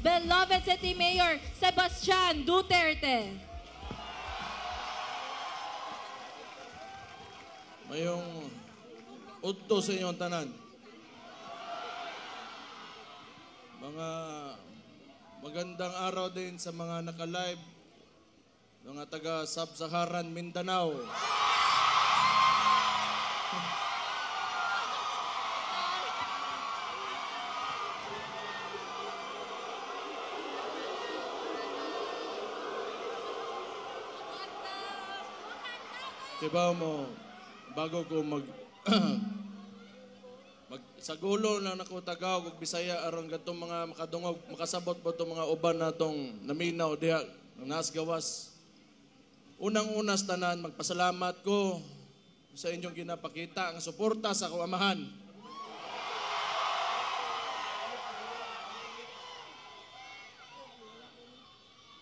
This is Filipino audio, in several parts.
beloved City Mayor Sebastian Duterte. Mayong udto sa inyong tanan. Mga magandang araw din sa mga naka-live, mga taga Sub-Saharan Mindanao. Diba mo, bago ko sagulo na nako Tagalog ug Bisaya aron gatong mga makadungog makasabot po itong mga uban natong naminaw diha nas gawas. Unang-unas tanan magpasalamat ko sa inyong ginapakita ang suporta sa akong amahan.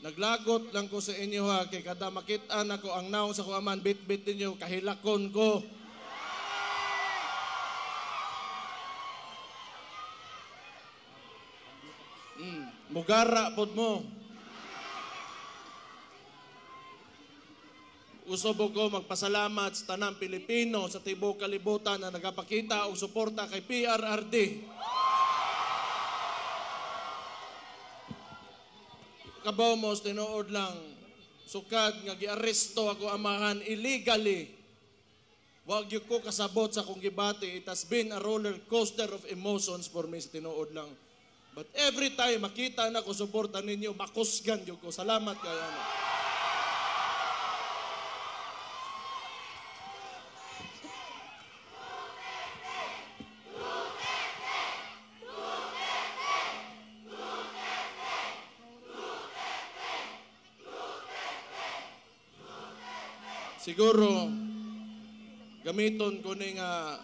Naglagot lang ko sa inyo ha kay kada makita nako ang naong sa akong amahan bit-bit ninyo kahilakon ko. Mugara pod mo. Usob ko magpasalamat sa tanang Pilipino sa tibuok kalibutan na nagapakita og suporta kay PRRD. Kabaw mo tinuod lang sukad nga giaresto ako amahan illegally. Wag gyud ko kasabot sa akong gibati. It has been a roller coaster of emotions for me sa tinuod lang. But every time makita na ko suporta ninyo, makusgan yung ko. Salamat kayo. Siguro, gamiton ko ni nga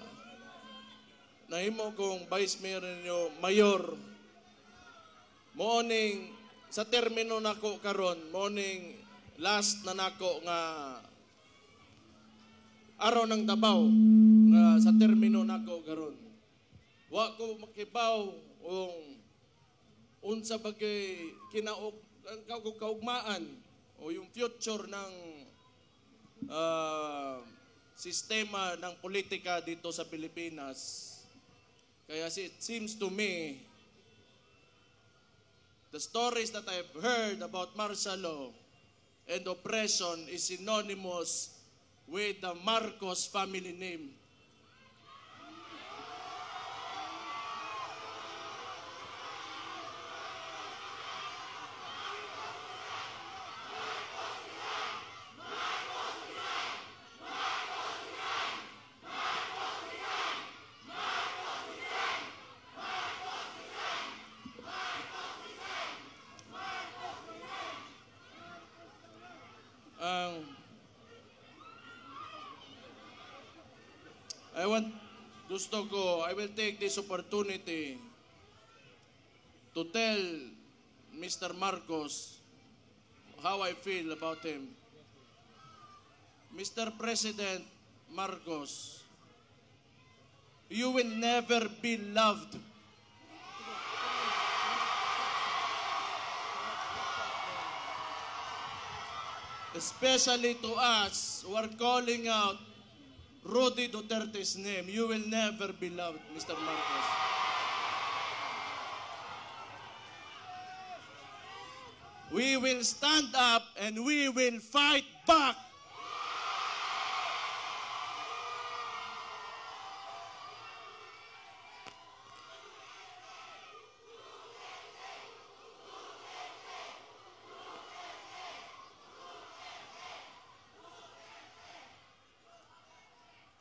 nahimo kong vice mayor ninyo, mayor. Morning sa termino nako karon, morning last na nako nga araw ng Davao nga sa termino nako karon. Wa ko makibaw unsa bagay kinaog kaugmaan o yung future ng sistema ng politika dito sa Pilipinas. Kaya it seems to me the stories that I've heard about martial law and oppression is synonymous with the Marcos family name. I will take this opportunity to tell Mr. Marcos how I feel about him. Mr. President Marcos, you will never be loved. Especially to us who are calling out Rudy Duterte's name, you will never be loved, Mr. Marcos. We will stand up and we will fight back.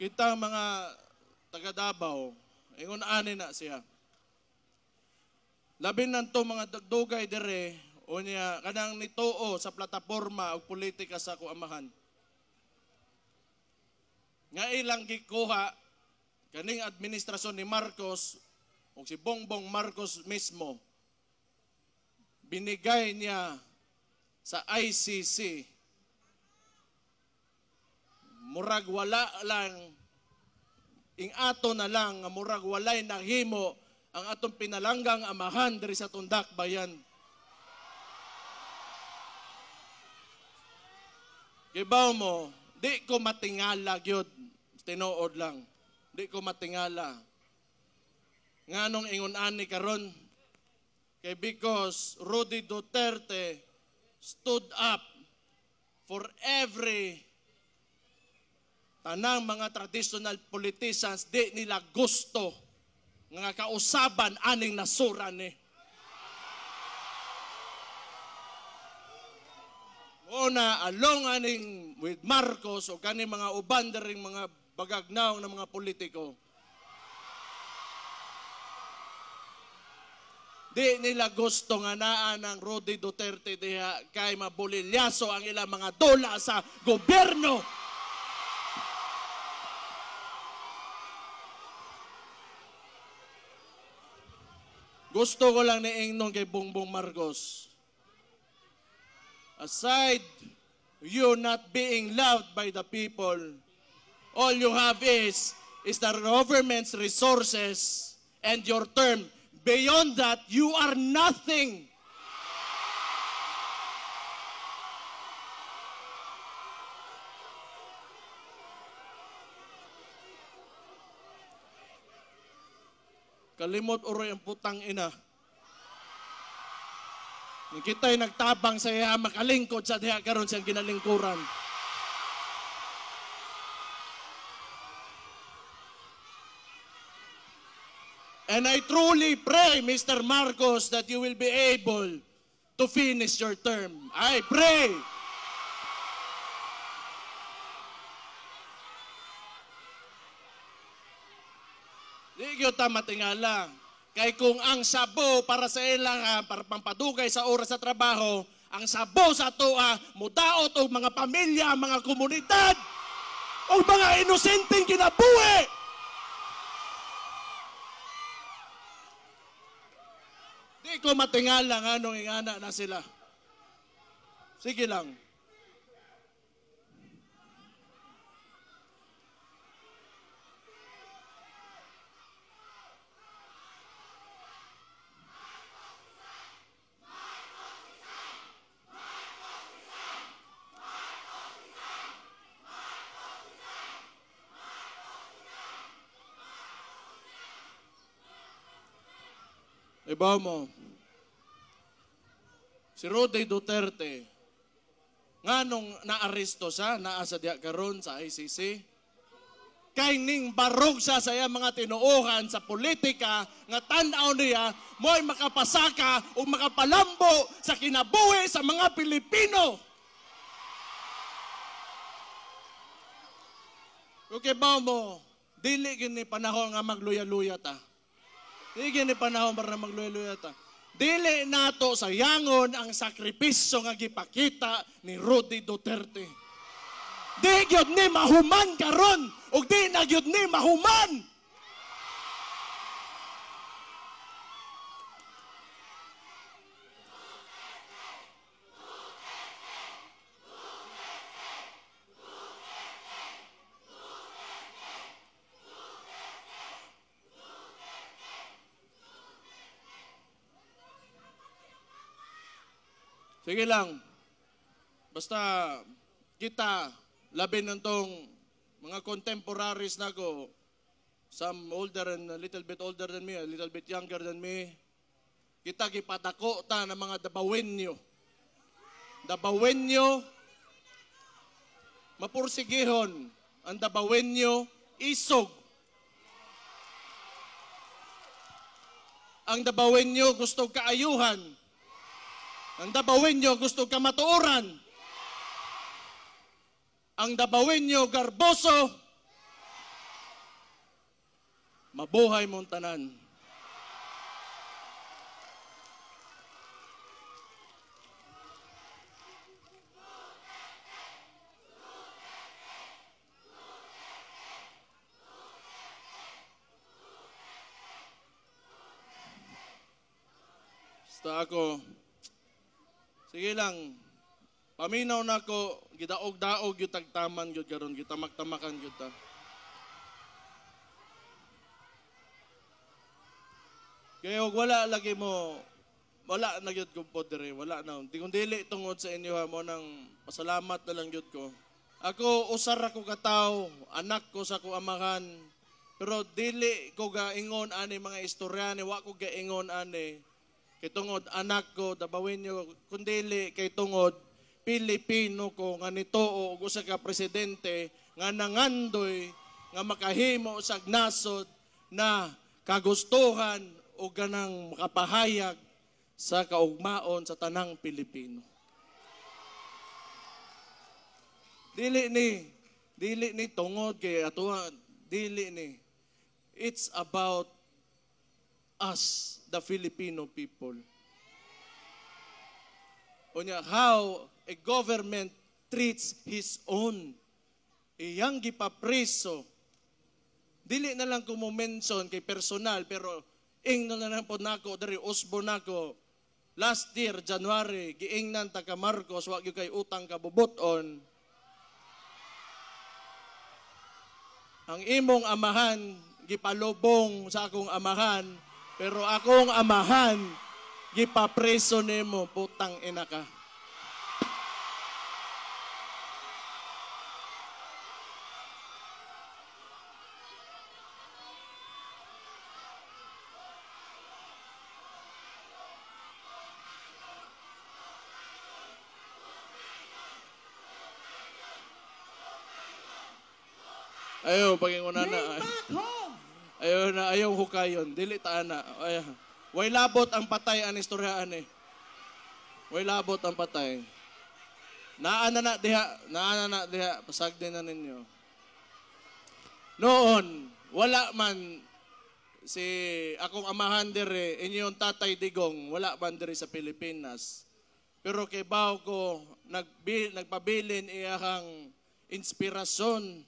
Kita mga taga Davao, ingon ani na siya. Labi nanto mga dugay dire o niya kanang nituo sa plataporma o politika sa kuamahan. Nga ilang gikuha kaning administrasyon ni Marcos o si Bongbong Marcos mismo, binigay niya sa ICC. Murag wala lang, ing ato na lang, murag walay nahimo ang atong pinalanggang amahan diri sa Tundak Bayan Kibaw mo, di ko matingala gyud, tinuod lang. Di ko matingala. Nganong ingon ani karon? Kay because Rudy Duterte stood up for every tanang mga traditional politicians di nila gusto nga kausaban aning nasura ni. Una, along aning with Marcos o kani mga uban ring mga bagagnaw ng mga politiko, di nila gusto nga naa ng Rudy Duterte diha kay mabulilyaso ang ilang mga dola sa gobyerno. Gusto ko lang niingnon kay Bongbong Marcos. Aside you not being loved by the people, all you have is the government's resources and your term. Beyond that, you are nothing. Kalimot oroy ang putang ina. Kita'y nagtabang sa iya makalingkod sa diha karon siyang ginalingkuran. And I truly pray, Mr. Marcos, that you will be able to finish your term. I pray. Di gyud ta matingala. Kay kung ang sabo para sa ilang para pampadugay sa oras sa trabaho, ang sabo sa atoa mudaot og mga pamilya, mga komunidad, og mga inosenteng kinabuhi. Di ko matingala nga nung ingana na sila. Sige lang. Ibaw mo, si Rudy Duterte, nga nung naaresto siya, naasa diya karon sa ICC, kay ning barog siya sa iya mga tinuohan sa politika, nga tan-aw niya, mo'y makapasaka o makapalambo sa kinabuhi sa mga Pilipino. Okay ba mo, dili gini panahon nga magluya-luya ta. Dili ni panahon para magluya-luya ta. Dili nato sayangon ang sakripisyo nga gipakita ni Rudy Duterte. Di gyud ni mahuman karon ug di na gyud ni mahuman. Sige lang. Basta kita, labi ng tong mga contemporaries na ko, some older and a little bit older than me, a little bit younger than me, kita gipadako ta ng mga dabawenyo. Dabawenyo, mapursigihon. Ang dabawenyo, isog. Ang dabawenyo gusto kaayuhan. Ang dabawenyo gusto ka matuoran. Ang dabawenyo garboso. Mabuhay mong tanan. Basta ako, sige lang, paminaw na ko, gidaog-daog yung tagtaman yun karon, gitamak-tamakan yun ta. Kaya wala lagi mo wala na gyud ko po dire, wala na. Di kung dili tungod sa inyo ha, mo nang pasalamat na lang gyud ko. Ako usar ako kataw, anak ko sa ko amahan, pero dili ko gaingon ani mga istoryane, wa ko gaingon ani kay tungod anak ko dabawin nyo, kundili kay tungod Pilipino ko nga nitoo og usa ka presidente nga nangandoy nga makahimo sa nasod na kagustuhan o ganang makapahayag sa kaugmaon sa tanang Pilipino. Dili ni tungod kay atuwa, dili ni. It's about us, the Filipino people. Unya, how a government treats his own. Iyang gipapreso. Dili na lang ko mo mention kay personal, pero ingno na lang po nako, dari usbo nako. Last year, January, giingnan ta ka Marcos, wag yung kay utang kabubuton. Ang imong amahan, gipalubong sa akong amahan, pero akong amahan, gipapreso nimo, putang ina ka. Ayaw, paginguna na. Ayaw hukayon. Dili ta ana. Way labot ang patay ang istoryaan eh. Way labot ang patay. Naana na diha. Pasagdi na ninyo. Noon, wala man si akong amahan dire, inyong tatay Digong, wala man dire sa Pilipinas. Pero kay baw ko, nagpabilin iyahang inspirasyon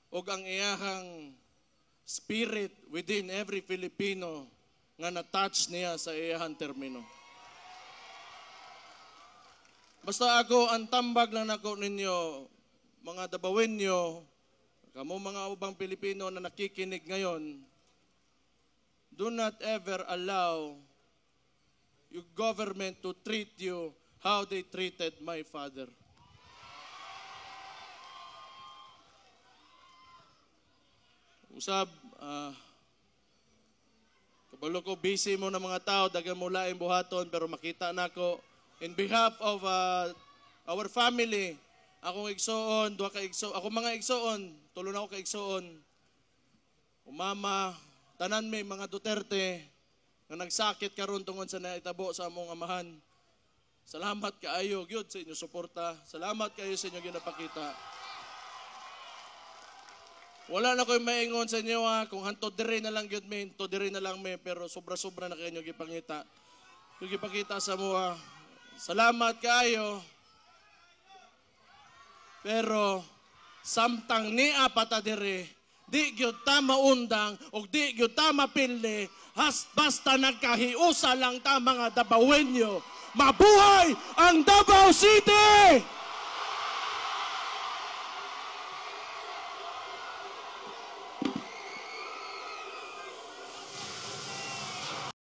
o ang iyahang spirit within every Filipino nga na-touch niya sa iyahang termino. Basta ako, ang tambag lang ako ninyo, mga Dabawenyo, kamo mga ubang Pilipino na nakikinig ngayon, do not ever allow your government to treat you how they treated my father. Usab, kabalo ko, busy mo ng mga tao, dagan mo laing buhaton, pero makita na ko, in behalf of our family, akong igsoon, duha ka igsoon, ako mga igsoon, tulo na ako ka igsoon, umama, tanan may mga Duterte, nga nagsakit karon tungod sa naitabo sa among amahan. Salamat kaayo, gyud sa inyo suporta. Salamat kayo sa inyo ginapakita. Wala na ko'y maingon sa inyo kung hanto dire na lang gyud men, to dire na lang me, pero sobra-sobra na kayo gipangita. Yung gipakita sa mua. Salamat kayo. Pero samtang niya pata dire, di gyud ta maundang o di gyud ta mapili, basta nagkahiusa lang ta mga Dabawenyo. Mabuhay ang Davao City!